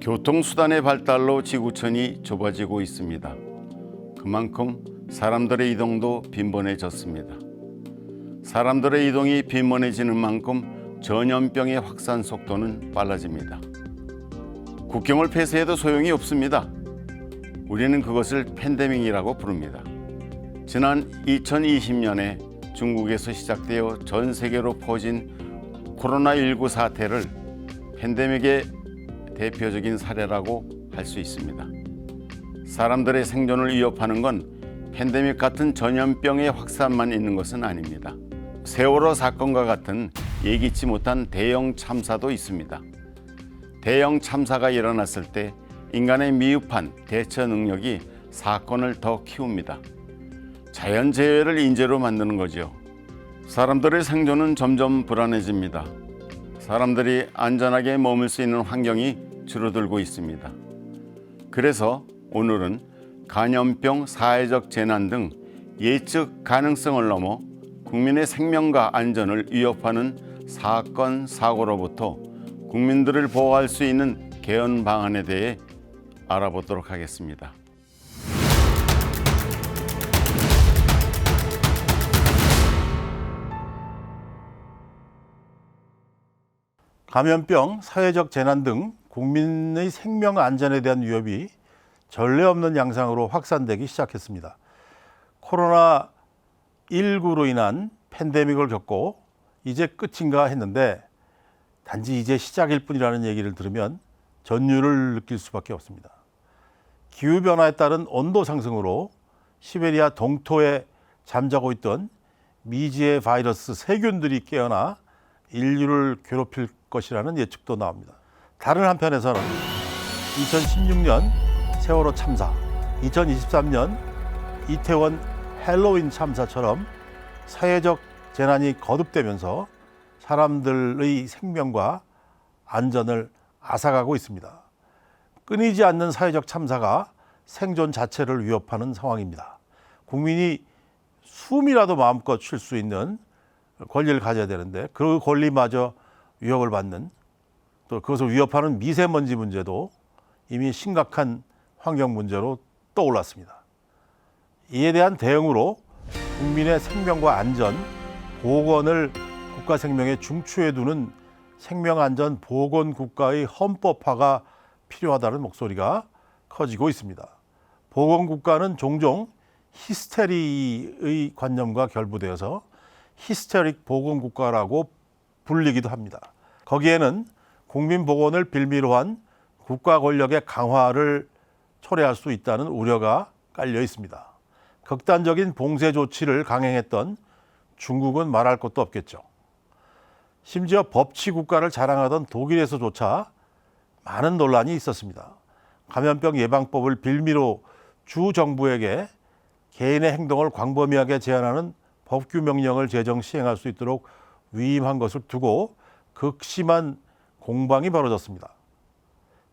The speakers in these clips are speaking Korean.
교통수단의 발달로 지구촌이 좁아지고 있습니다. 그만큼 사람들의 이동도 빈번해졌습니다. 사람들의 이동이 빈번해지는 만큼 전염병의 확산 속도는 빨라집니다. 국경을 폐쇄해도 소용이 없습니다. 우리는 그것을 팬데믹이라고 부릅니다. 지난 2020년에 중국에서 시작되어 전 세계로 퍼진 코로나19 사태를 팬데믹의 대표적인 사례라고 할 수 있습니다. 사람들의 생존을 위협하는 건 팬데믹 같은 전염병의 확산만 있는 것은 아닙니다. 세월호 사건과 같은 예기치 못한 대형 참사도 있습니다. 대형 참사가 일어났을 때 인간의 미흡한 대처 능력이 사건을 더 키웁니다. 자연재해를 인재로 만드는 거죠. 사람들의 생존은 점점 불안해집니다. 사람들이 안전하게 머물 수 있는 환경이 줄어들고 있습니다. 그래서 오늘은 감염병, 사회적 재난 등 예측 가능성을 넘어 국민의 생명과 안전을 위협하는 사건, 사고로부터 국민들을 보호할 수 있는 개헌 방안에 대해 알아보도록 하겠습니다. 감염병, 사회적 재난 등 국민의 생명 안전에 대한 위협이 전례 없는 양상으로 확산되기 시작했습니다. 코로나19로 인한 팬데믹을 겪고 이제 끝인가 했는데 단지 이제 시작일 뿐이라는 얘기를 들으면 전율을 느낄 수밖에 없습니다. 기후변화에 따른 온도 상승으로 시베리아 동토에 잠자고 있던 미지의 바이러스 세균들이 깨어나 인류를 괴롭힐 것이라는 예측도 나옵니다. 다른 한편에서는 2016년 세월호 참사, 2023년 이태원 헬로윈 참사처럼 사회적 재난이 거듭되면서 사람들의 생명과 안전을 앗아가고 있습니다. 끊이지 않는 사회적 참사가 생존 자체를 위협하는 상황입니다. 국민이 숨이라도 마음껏 쉴 수 있는 권리를 가져야 되는데 그 권리마저 위협을 받는, 또 그것을 위협하는 미세먼지 문제도 이미 심각한 환경 문제로 떠올랐습니다. 이에 대한 대응으로 국민의 생명과 안전, 보건을 국가 생명의 중추에 두는 생명안전보건국가의 헌법화가 필요하다는 목소리가 커지고 있습니다. 보건국가는 종종 히스테리의 관념과 결부되어서 히스테릭 보건국가라고 불리기도 합니다. 거기에는 국민 보건을 빌미로 한 국가 권력의 강화를 초래할 수 있다는 우려가 깔려 있습니다. 극단적인 봉쇄 조치를 강행했던 중국은 말할 것도 없겠죠. 심지어 법치 국가를 자랑하던 독일에서조차 많은 논란이 있었습니다. 감염병 예방법을 빌미로 주 정부에게 개인의 행동을 광범위하게 제한하는 법규 명령을 제정 시행할 수 있도록 위임한 것을 두고 극심한 공방이 벌어졌습니다.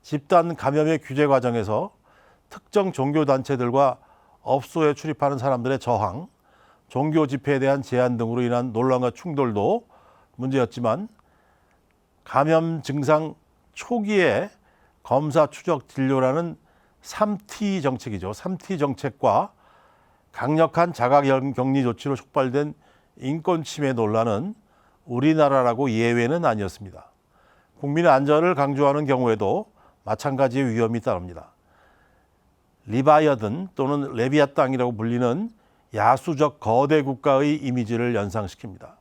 집단 감염의 규제 과정에서 특정 종교단체들과 업소에 출입하는 사람들의 저항, 종교 집회에 대한 제한 등으로 인한 논란과 충돌도 문제였지만 감염 증상 초기에 검사 추적 진료라는 3T 정책이죠. 3T 정책과 강력한 자가격리 조치로 촉발된 인권 침해 논란은 우리나라라고 예외는 아니었습니다. 국민의 안전을 강조하는 경우에도 마찬가지의 위험이 따릅니다. 리바이어든 또는 레비아땅이라고 불리는 야수적 거대 국가의 이미지를 연상시킵니다.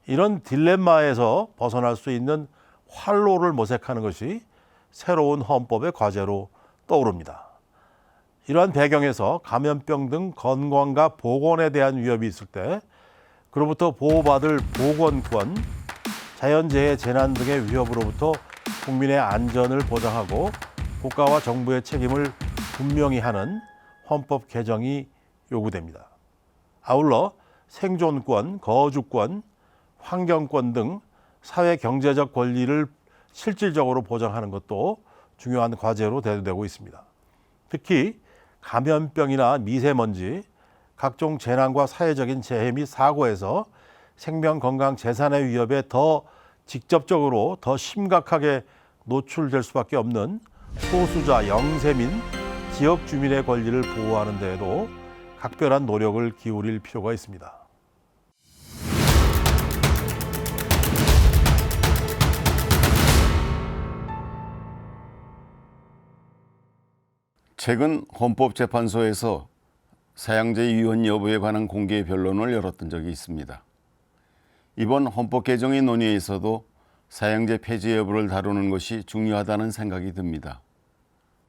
이런 딜레마에서 벗어날 수 있는 활로를 모색하는 것이 새로운 헌법의 과제로 떠오릅니다. 이러한 배경에서 감염병 등 건강과 보건에 대한 위협이 있을 때 그로부터 보호받을 보건권, 자연재해 재난 등의 위협으로부터 국민의 안전을 보장하고 국가와 정부의 책임을 분명히 하는 헌법 개정이 요구됩니다. 아울러 생존권, 거주권, 환경권 등 사회 경제적 권리를 실질적으로 보장하는 것도 중요한 과제로 대두되고 있습니다. 특히 감염병이나 미세먼지, 각종 재난과 사회적인 재해 및 사고에서 생명, 건강, 재산의 위협에 더 직접적으로 더 심각하게 노출될 수밖에 없는 소수자, 영세민, 지역 주민의 권리를 보호하는 데에도 각별한 노력을 기울일 필요가 있습니다. 최근 헌법재판소에서 사형제 위헌 여부에 관한 공개 변론을 열었던 적이 있습니다. 이번 헌법 개정의 논의에서도 사형제 폐지 여부를 다루는 것이 중요하다는 생각이 듭니다.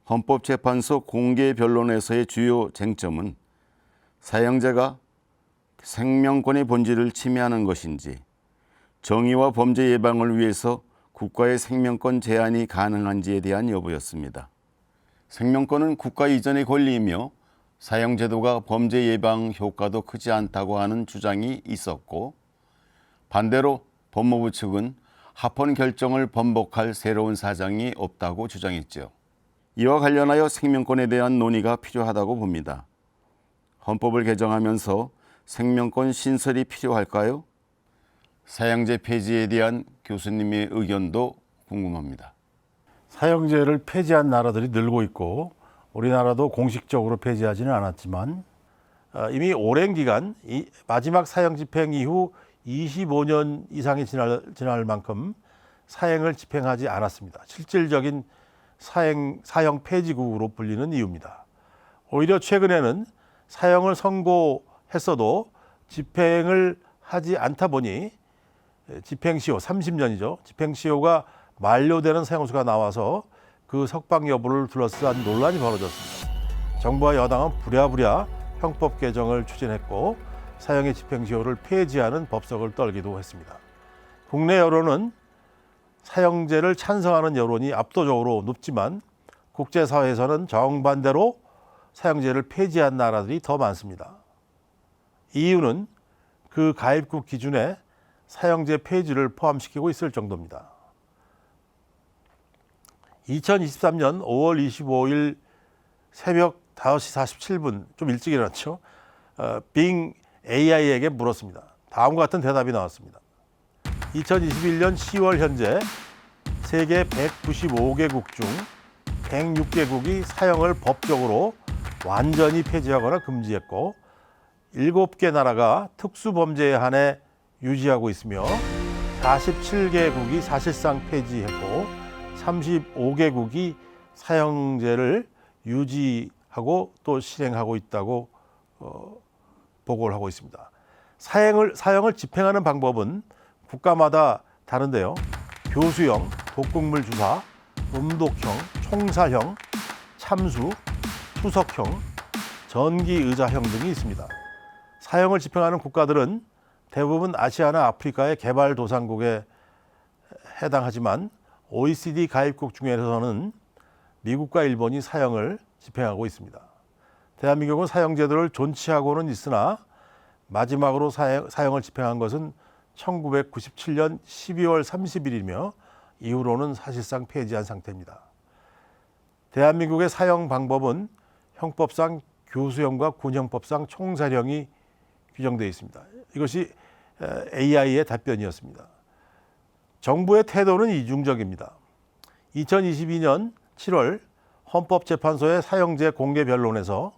헌법재판소 공개 변론에서의 주요 쟁점은 사형제가 생명권의 본질을 침해하는 것인지, 정의와 범죄 예방을 위해서 국가의 생명권 제한이 가능한지에 대한 여부였습니다. 생명권은 국가 이전의 권리이며 사형제도가 범죄 예방 효과도 크지 않다고 하는 주장이 있었고, 반대로 법무부 측은 합헌 결정을 번복할 새로운 사정이 없다고 주장했죠. 이와 관련하여 생명권에 대한 논의가 필요하다고 봅니다. 헌법을 개정하면서 생명권 신설이 필요할까요? 사형제 폐지에 대한 교수님의 의견도 궁금합니다. 사형제를 폐지한 나라들이 늘고 있고 우리나라도 공식적으로 폐지하지는 않았지만 이미 오랜 기간 마지막 사형 집행 이후 25년 이상이 지날 만큼 사형을 집행하지 않았습니다. 실질적인 사형 폐지국으로 불리는 이유입니다. 오히려 최근에는 사형을 선고했어도 집행을 하지 않다 보니 집행시효 30년이죠. 집행시효가 만료되는 사형수가 나와서 그 석방 여부를 둘러싼 논란이 벌어졌습니다. 정부와 여당은 부랴부랴 형법 개정을 추진했고 사형의 집행시효를 폐지하는 법석을 떨기도 했습니다. 국내 여론은 사형제를 찬성하는 여론이 압도적으로 높지만 국제사회에서는 정반대로 사형제를 폐지한 나라들이 더 많습니다. 이유는 그 가입국 기준에 사형제 폐지를 포함시키고 있을 정도입니다. 2023년 5월 25일 새벽 5시 47분, 좀 일찍 일어났죠. 빙 AI에게 물었습니다. 다음과 같은 대답이 나왔습니다. 2021년 10월 현재 세계 195개국 중 106개국이 사형을 법적으로 완전히 폐지하거나 금지했고 7개 나라가 특수범죄에 한해 유지하고 있으며 47개국이 사실상 폐지했고 35개국이 사형제를 유지하고 또 실행하고 있다고 보고를 하고 있습니다. 사형을 집행하는 방법은 국가마다 다른데요. 교수형, 독극물 주사, 음독형, 총살형, 참수, 투석형, 전기의자형 등이 있습니다. 사형을 집행하는 국가들은 대부분 아시아나 아프리카의 개발도상국에 해당하지만 OECD 가입국 중에서는 미국과 일본이 사형을 집행하고 있습니다. 대한민국은 사형제도를 존치하고는 있으나 마지막으로 사형을 집행한 것은 1997년 12월 30일이며 이후로는 사실상 폐지한 상태입니다. 대한민국의 사형 방법은 형법상 교수형과 군형법상 총살형이 규정되어 있습니다. 이것이 AI의 답변이었습니다. 정부의 태도는 이중적입니다. 2022년 7월 헌법재판소의 사형제 공개 변론에서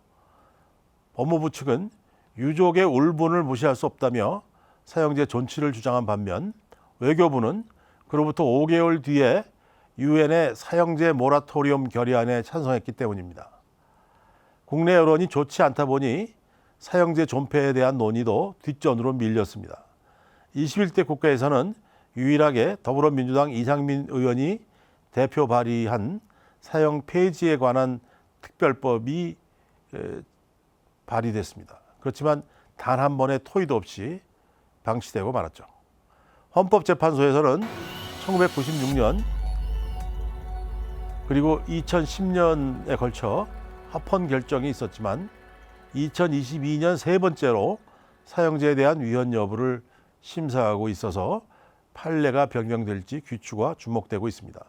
법무부 측은 유족의 울분을 무시할 수 없다며 사형제 존치를 주장한 반면 외교부는 그로부터 5개월 뒤에 유엔의 사형제 모라토리엄 결의안에 찬성했기 때문입니다. 국내 여론이 좋지 않다 보니 사형제 존폐에 대한 논의도 뒷전으로 밀렸습니다. 21대 국회에서는 유일하게 더불어민주당 이상민 의원이 대표 발의한 사형 폐지에 관한 특별법이 발의됐습니다. 그렇지만 단 한 번의 토의도 없이 방치되고 말았죠. 헌법재판소에서는 1996년 그리고 2010년에 걸쳐 합헌 결정이 있었지만 2022년 세 번째로 사형제에 대한 위헌 여부를 심사하고 있어서 판례가 변경될지 귀추가 주목되고 있습니다.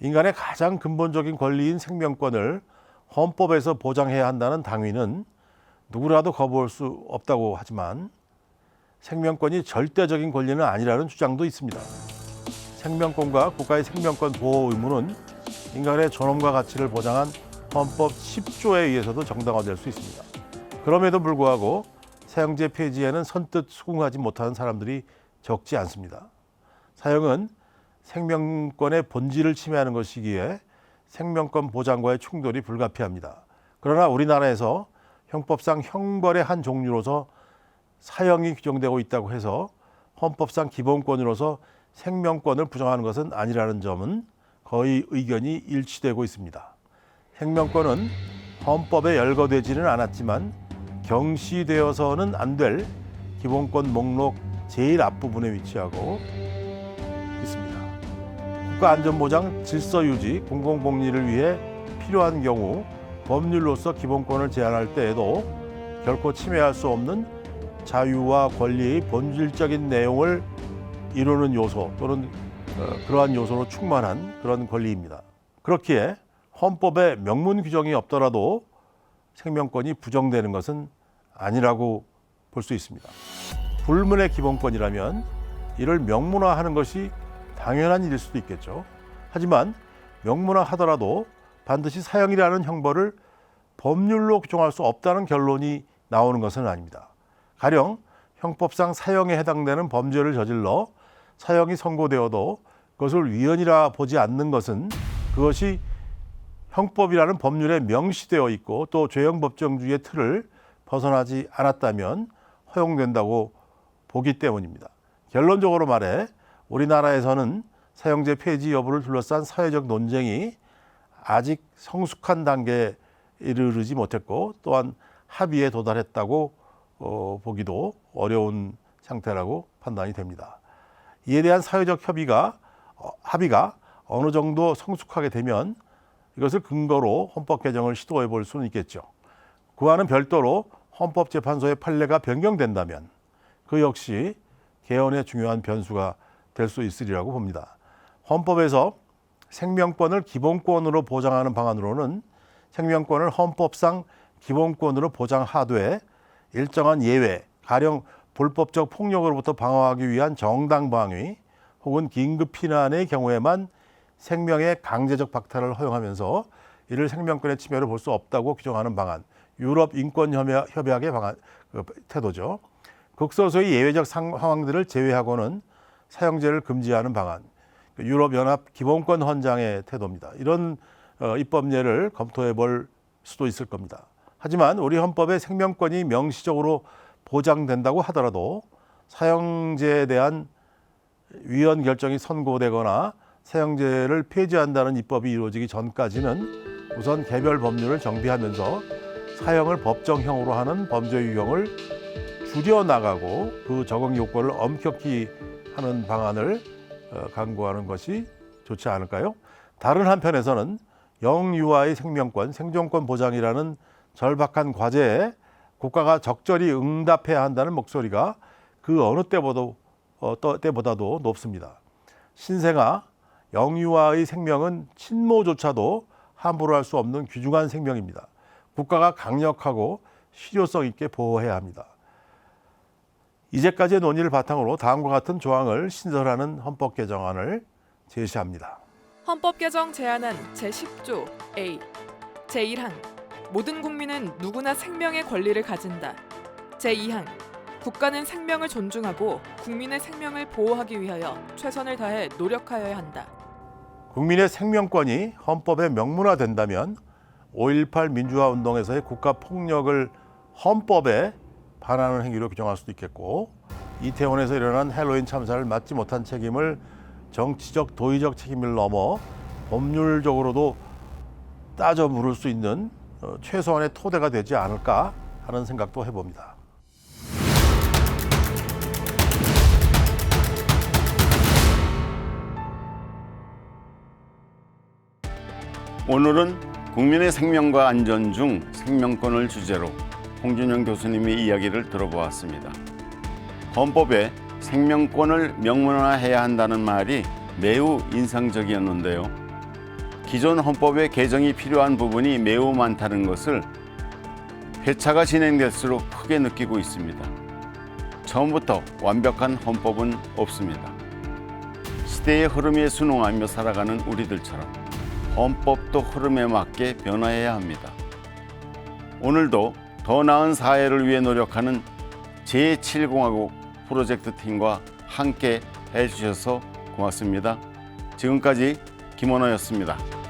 인간의 가장 근본적인 권리인 생명권을 헌법에서 보장해야 한다는 당위는 누구라도 거부할 수 없다고 하지만 생명권이 절대적인 권리는 아니라는 주장도 있습니다. 생명권과 국가의 생명권 보호 의무는 인간의 존엄과 가치를 보장한 헌법 10조에 의해서도 정당화될 수 있습니다. 그럼에도 불구하고 사형제 폐지에는 선뜻 수긍하지 못하는 사람들이 적지 않습니다. 사형은 생명권의 본질을 침해하는 것이기에 생명권 보장과의 충돌이 불가피합니다. 그러나 우리나라에서 형법상 형벌의 한 종류로서 사형이 규정되고 있다고 해서 헌법상 기본권으로서 생명권을 부정하는 것은 아니라는 점은 거의 의견이 일치되고 있습니다. 생명권은 헌법에 열거되지는 않았지만 경시되어서는 안 될 기본권 목록 제일 앞부분에 위치하고 있습니다. 국가안전보장, 질서유지, 공공복리를 위해 필요한 경우 법률로서 기본권을 제한할 때에도 결코 침해할 수 없는 자유와 권리의 본질적인 내용을 이루는 요소 또는 그러한 요소로 충만한 그런 권리입니다. 그렇기에 헌법에 명문 규정이 없더라도 생명권이 부정되는 것은 아니라고 볼 수 있습니다. 불문의 기본권이라면 이를 명문화하는 것이 당연한 일일 수도 있겠죠. 하지만 명문화하더라도 반드시 사형이라는 형벌을 법률로 규정할 수 없다는 결론이 나오는 것은 아닙니다. 가령 형법상 사형에 해당되는 범죄를 저질러 사형이 선고되어도 그것을 위헌이라 보지 않는 것은 그것이 형법이라는 법률에 명시되어 있고 또 죄형 법정주의의 틀을 벗어나지 않았다면 허용된다고 보기 때문입니다. 결론적으로 말해 우리나라에서는 사형제 폐지 여부를 둘러싼 사회적 논쟁이 아직 성숙한 단계에 이르지 못했고 또한 합의에 도달했다고 보기도 어려운 상태라고 판단이 됩니다. 이에 대한 사회적 합의가 어느 정도 성숙하게 되면 이것을 근거로 헌법 개정을 시도해 볼 수는 있겠죠. 그와는 별도로 헌법재판소의 판례가 변경된다면 그 역시 개헌의 중요한 변수가 될 수 있으리라고 봅니다. 헌법에서 생명권을 기본권으로 보장하는 방안으로는 생명권을 헌법상 기본권으로 보장하되 일정한 예외, 가령 불법적 폭력으로부터 방어하기 위한 정당 방위 혹은 긴급 피난의 경우에만 생명의 강제적 박탈을 허용하면서 이를 생명권의 침해로 볼 수 없다고 규정하는 방안, 유럽 인권협약의 방안, 태도죠. 극소수의 예외적 상황들을 제외하고는 사형제를 금지하는 방안, 유럽연합 기본권 헌장의 태도입니다. 이런 입법례를 검토해 볼 수도 있을 겁니다. 하지만 우리 헌법에 생명권이 명시적으로 보장된다고 하더라도 사형제에 대한 위헌 결정이 선고되거나 사형제를 폐지한다는 입법이 이루어지기 전까지는 우선 개별 법률을 정비하면서 사형을 법정형으로 하는 범죄 유형을 줄여나가고 그 적응 요건을 엄격히 하는 방안을 강구하는 것이 좋지 않을까요? 다른 한편에서는 영유아의 생명권, 생존권 보장이라는 절박한 과제에 국가가 적절히 응답해야 한다는 목소리가 그 어느 때보다도 높습니다. 신생아, 영유아의 생명은 친모조차도 함부로 할 수 없는 귀중한 생명입니다. 국가가 강력하고 실효성 있게 보호해야 합니다. 이제까지의 논의를 바탕으로 다음과 같은 조항을 신설하는 헌법 개정안을 제시합니다. 헌법 개정 제안안 제10조 A 제1항 모든 국민은 누구나 생명의 권리를 가진다. 제2항 국가는 생명을 존중하고 국민의 생명을 보호하기 위하여 최선을 다해 노력하여야 한다. 국민의 생명권이 헌법에 명문화된다면 5.18 민주화 운동에서의 국가 폭력을 헌법에 반하는 행위로 규정할 수도 있겠고 이태원에서 일어난 헬로윈 참사를 막지 못한 책임을 정치적 도의적 책임을 넘어 법률적으로도 따져 물을 수 있는 최소한의 토대가 되지 않을까 하는 생각도 해봅니다. 오늘은 국민의 생명과 안전 중 생명권을 주제로 홍준영 교수님의 이야기를 들어보았습니다. 헌법에 생명권을 명문화해야 한다는 말이 매우 인상적이었는데요. 기존 헌법의 개정이 필요한 부분이 매우 많다는 것을 회차가 진행될수록 크게 느끼고 있습니다. 처음부터 완벽한 헌법은 없습니다. 시대의 흐름에 순응하며 살아가는 우리들처럼 헌법도 흐름에 맞게 변화해야 합니다. 오늘도 더 나은 사회를 위해 노력하는 제7공화국 프로젝트 팀과 함께 해주셔서 고맙습니다. 지금까지 김원호였습니다.